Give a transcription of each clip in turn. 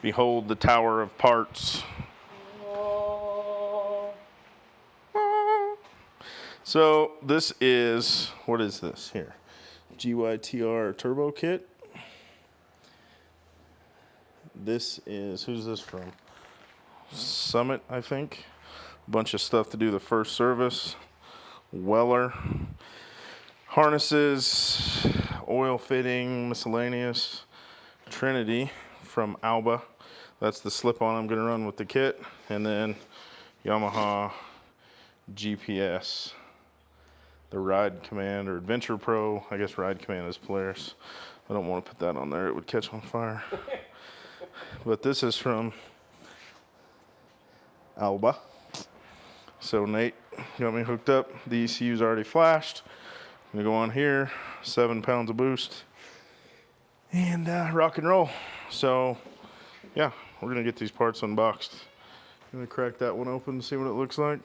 Behold the tower of parts. So this is, what is this here? GYTR Turbo Kit. This is, who's this from? Summit, I think. Bunch of stuff to do the first service. Weller. Harnesses, oil fitting, miscellaneous. Trinity from Alba. That's the slip-on I'm going to run with the kit. And then Yamaha GPS. The Ride Command or Adventure Pro. I guess Ride Command is Polaris. I don't want to put that on there. It would catch on fire. But this is from Alba. So Nate got me hooked up. The ECU's already flashed. I'm going to go on here. 7 pounds of boost. And rock and roll. So, yeah, we're going to get these parts unboxed. I'm going to crack that one open and see what it looks like.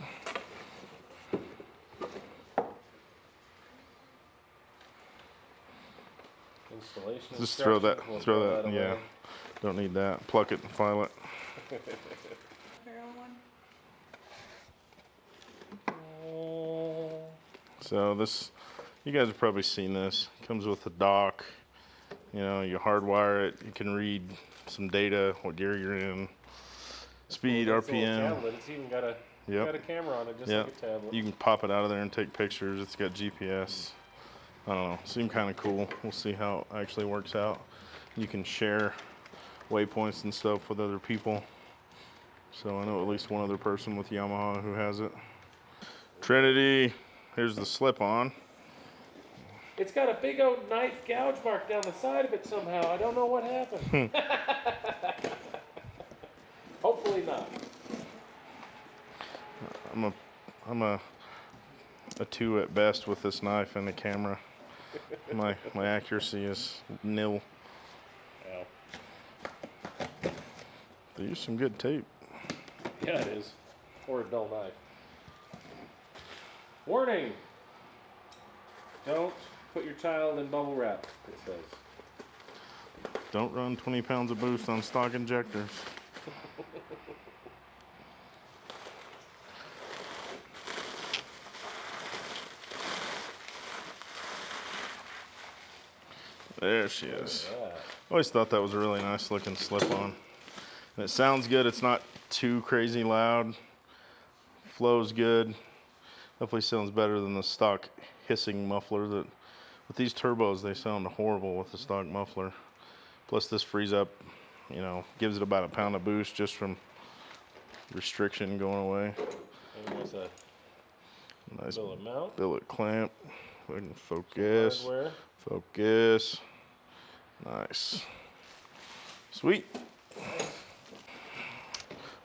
Just throw that, yeah. Don't need that. Pluck it and file it. So this, you guys have probably seen this. It comes with a dock. You know, you hardwire it. You can read some data, what gear you're in, speed, RPM. It's even got a, got a camera on it, just like a tablet. You can pop it out of there and take pictures. It's got GPS. I don't know, seemed kind of cool. We'll see how it actually works out. You can share waypoints and stuff with other people. So I know at least one other person with Yamaha who has it. Trinity, here's the slip-on. It's got a big old knife gouge mark down the side of it somehow. I don't know what happened. Hopefully not. I'm a 2 at best with this knife and the camera. My accuracy is nil. Yeah. They use some good tape. Yeah, it is. Or a dull knife. Warning! Don't put your child in bubble wrap, it says. Don't run 20 pounds of boost on stock injectors. There she is. I always thought that was a really nice looking slip-on. And it sounds good. It's not too crazy loud. Flows good. Definitely sounds better than the stock hissing muffler. That with these turbos, they sound horrible with the stock muffler. Plus this frees up, you know, gives it about a pound of boost just from restriction going away. And with a nice billet mount. Billet clamp. We can focus. Focus. Nice. Sweet.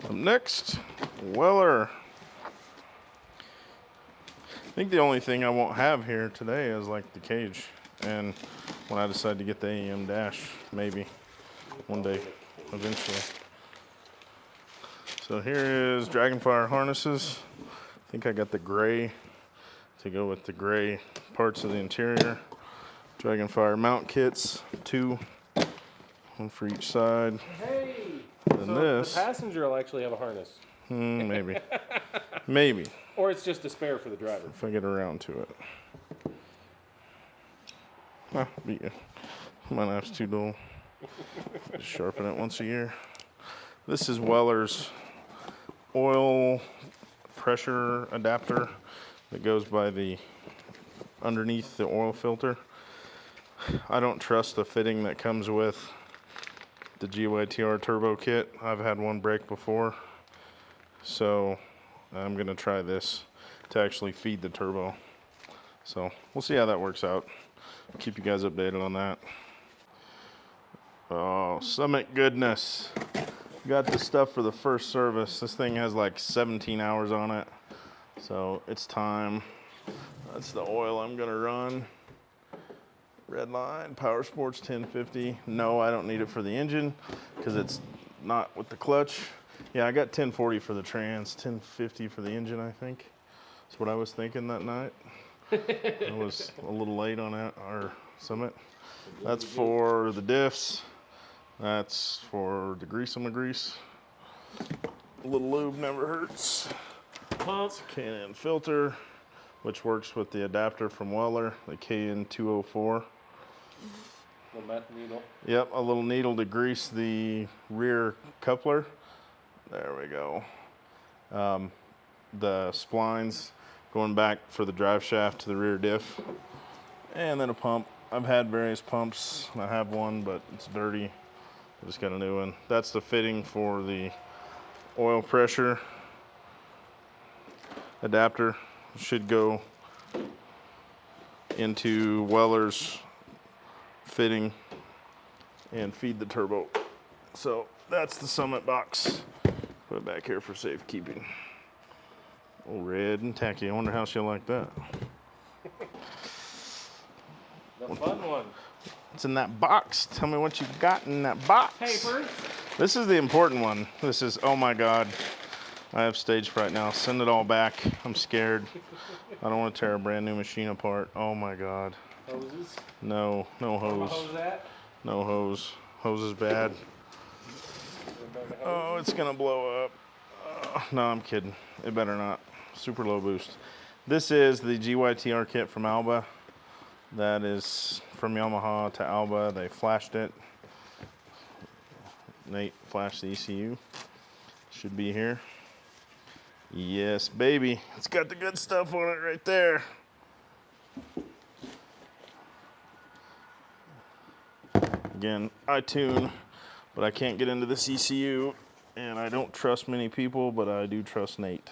Up next, Weller. I think the only thing I won't have here today is like the cage. And when I decide to get the AEM dash, maybe one day, eventually. So here is Dragonfire harnesses. I think I got the gray to go with the gray parts of the interior. Dragonfire mount kits, 2, one for each side. Hey! And so this, the passenger will actually have a harness. Maybe. Maybe. Or it's just a spare for the driver. If I get around to it. Ah, yeah. My knife's too dull. Just sharpen it once a year. This is Weller's oil pressure adapter that goes by the underneath the oil filter. I don't trust the fitting that comes with the GYTR Turbo Kit. I've had one break before, so I'm gonna try this to actually feed the turbo. So we'll see how that works out. I'll keep you guys updated on that. Oh, Summit goodness. Got the stuff for the first service. This thing has like 17 hours on it, so it's time. That's the oil I'm gonna run. Red line, Power Sports 1050. No, I don't need it for the engine because it's not with the clutch. Yeah, I got 1040 for the trans, 1050 for the engine, I think. That's what I was thinking that night. I was a little late on our Summit. That's for the diffs. That's for the grease on the grease. A little lube never hurts. Pump. K&N filter, which works with the adapter from Weller, the KN204. Little meth needle. Yep, a little needle to grease the rear coupler. There we go. The splines going back for the drive shaft to the rear diff. And then a pump. I've had various pumps. I have one, but it's dirty. I just got a new one. That's the fitting for the oil pressure adapter. Should go into Weller's fitting and feed the turbo. So that's the Summit box. Put it back here for safekeeping. Oh, red and tacky. I wonder how she'll like that. The fun one. What's in that box? Tell me what you got in that box. Paper. This is the important one. This is, oh my God. I have stage fright now. Send it all back. I'm scared. I don't want to tear a brand new machine apart. Oh my God. Hoses. No, no hose. Hose at? No hose. Hose is bad. Oh, it's gonna blow up. No, I'm kidding. It better not. Super low boost. This is the GYTR kit from Alba. That is from Yamaha to Alba. They flashed it. Nate flashed the ECU. Should be here. Yes, baby. It's got the good stuff on it right there. Again, I tune, but I can't get into this ECU, and I don't trust many people, but I do trust Nate.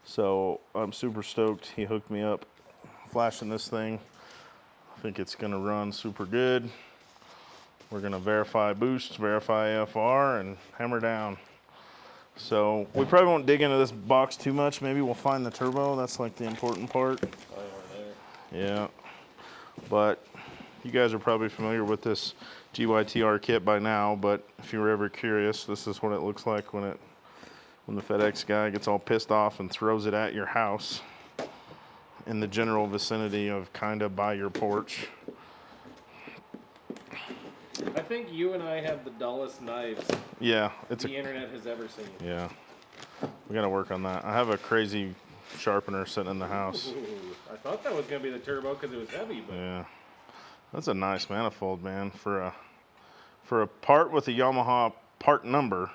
So I'm super stoked. He hooked me up, flashing this thing. I think it's gonna run super good. We're gonna verify boost, verify FR, and hammer down. So we probably won't dig into this box too much. Maybe we'll find the turbo. That's like the important part. Oh, there. Yeah, but you guys are probably familiar with this GYTR kit by now, but if you were ever curious, this is what it looks like when the FedEx guy gets all pissed off and throws it at your house in the general vicinity of kind of by your porch. I think you and I have the dullest knives Yeah, it's the internet has ever seen. yeah. We got to work on that. I have a crazy sharpener sitting in the house. Ooh, I thought that was going to be the turbo because it was heavy, but Yeah. That's a nice manifold, man. For a part with a Yamaha part number,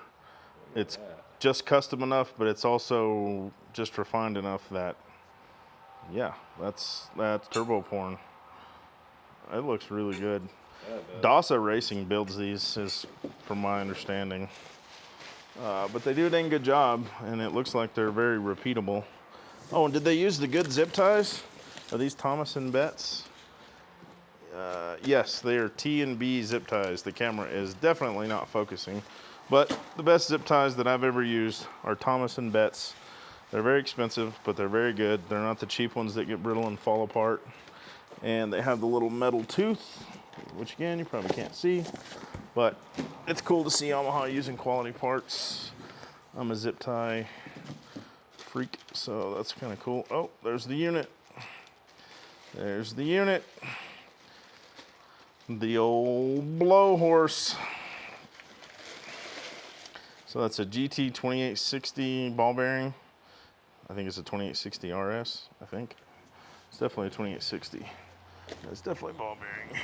it's just custom enough, but it's also just refined enough that, yeah, that's turbo porn. It looks really good. yeah, it does. Alba Racing builds these, is from my understanding. But they do a dang good job, and it looks like they're very repeatable. Oh, and did they use the good zip ties? Are these Thomas & Betts? Yes, they are T&B zip ties. The camera is definitely not focusing, but the best zip ties that I've ever used are Thomas & Betts. They're very expensive, but they're very good. They're not the cheap ones that get brittle and fall apart. And they have the little metal tooth, which again, you probably can't see, but it's cool to see Yamaha using quality parts. I'm a zip tie freak, so that's kind of cool. Oh, there's the unit. There's the unit. The old blow horse. So that's a GT 2860 ball bearing. I think it's a 2860 RS, I think. It's definitely a 2860. It's definitely ball bearing.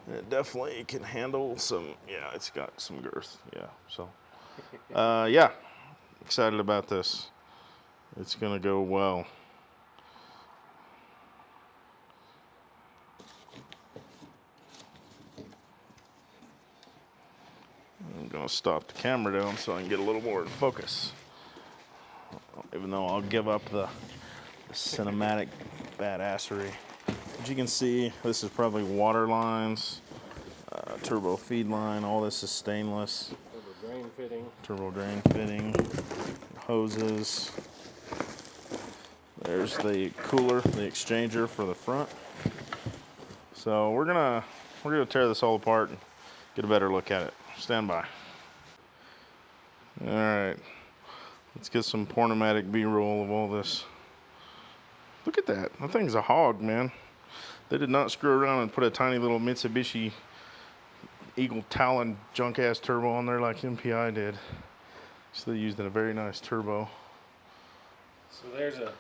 And it definitely can handle some, yeah, it's got some girth, yeah. So, yeah, excited about this. It's gonna go well. I'm gonna stop the camera down so I can get a little more focus. Even though I'll give up the cinematic badassery. As you can see, this is probably water lines, turbo feed line, all this is stainless. Turbo drain fitting. Turbo drain fitting, hoses. There's the cooler, the exchanger for the front. So we're gonna tear this all apart and get a better look at it. Stand by. All right, let's get some pornomatic B-roll of all this. Look at that. That thing's a hog, man. They did not screw around and put a tiny little Mitsubishi Eagle Talon junk ass turbo on there like MPI did. So they used a very nice turbo. So there's a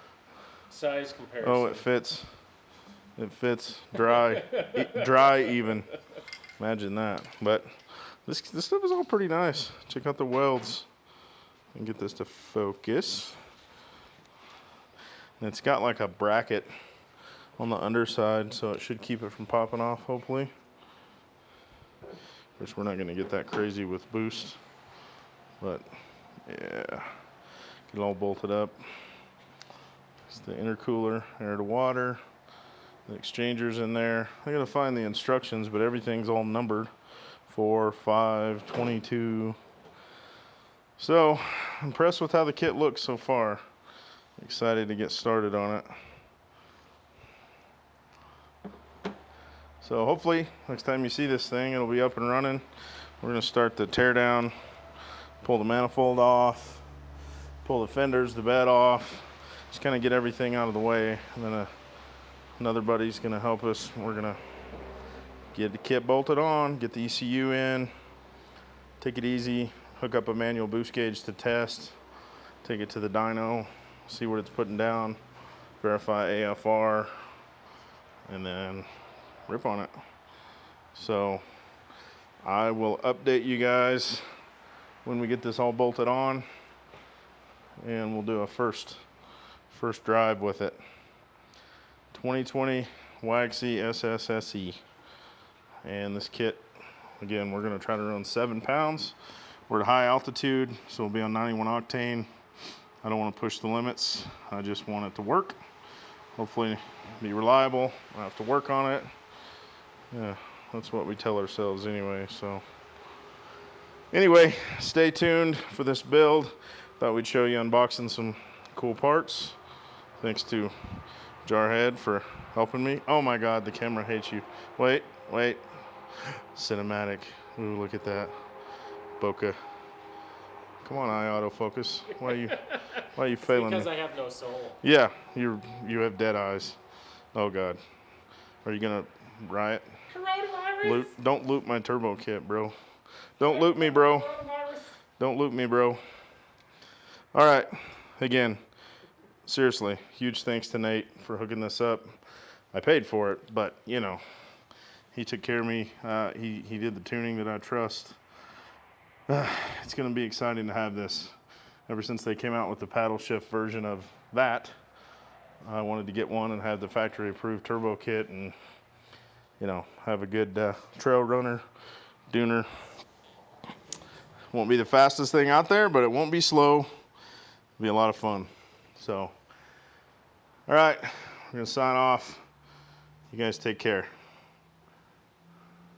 size comparison. Oh, it fits. It fits. Dry. Dry even. Imagine that. But this stuff is all pretty nice. Check out the welds. And get this to focus. And it's got like a bracket on the underside, so it should keep it from popping off, hopefully. Of course, we're not going to get that crazy with boost. But, yeah. Get it all bolted up. It's the intercooler, air to water. The exchanger's in there. I gotta find the instructions, but everything's all numbered. 4, 5, 22. So, impressed with how the kit looks so far. Excited to get started on it. So hopefully, next time you see this thing, it'll be up and running. We're gonna start the tear down, pull the manifold off, pull the fenders, the bed off, just kind of get everything out of the way. And then another buddy's gonna help us. We're gonna get the kit bolted on, get the ECU in, take it easy, hook up a manual boost gauge to test, take it to the dyno, see what it's putting down, verify AFR, and then rip on it. So I will update you guys when we get this all bolted on, and we'll do a first drive with it. 2020 Waxy SSSE. And this kit, again, we're gonna try to run 7 pounds. We're at high altitude, so we'll be on 91 octane. I don't want to push the limits. I just want it to work. Hopefully be reliable. I have to work on it. Yeah, that's what we tell ourselves anyway. So anyway, stay tuned for this build. Thought we'd show you unboxing some cool parts. Thanks to Jarhead for helping me. Oh my God, the camera hates you. Wait. Cinematic. Ooh, look at that. Bokeh. Come on, autofocus. Why are you failing because me? I have no soul. Yeah, you have dead eyes. Oh God. Are you gonna riot? Coronavirus. Don't loot my turbo kit, bro. Don't loot me, bro. Don't loot me, bro. All right. Again, seriously, huge thanks to Nate for hooking this up. I paid for it, but you know, he took care of me. He did the tuning that I trust. It's going to be exciting to have this. Ever since they came out with the paddle shift version of that, I wanted to get one and have the factory approved turbo kit and, you know, have a good trail runner, dooner. Won't be the fastest thing out there, but it won't be slow. It'll be a lot of fun. So, all right, we're going to sign off. You guys take care.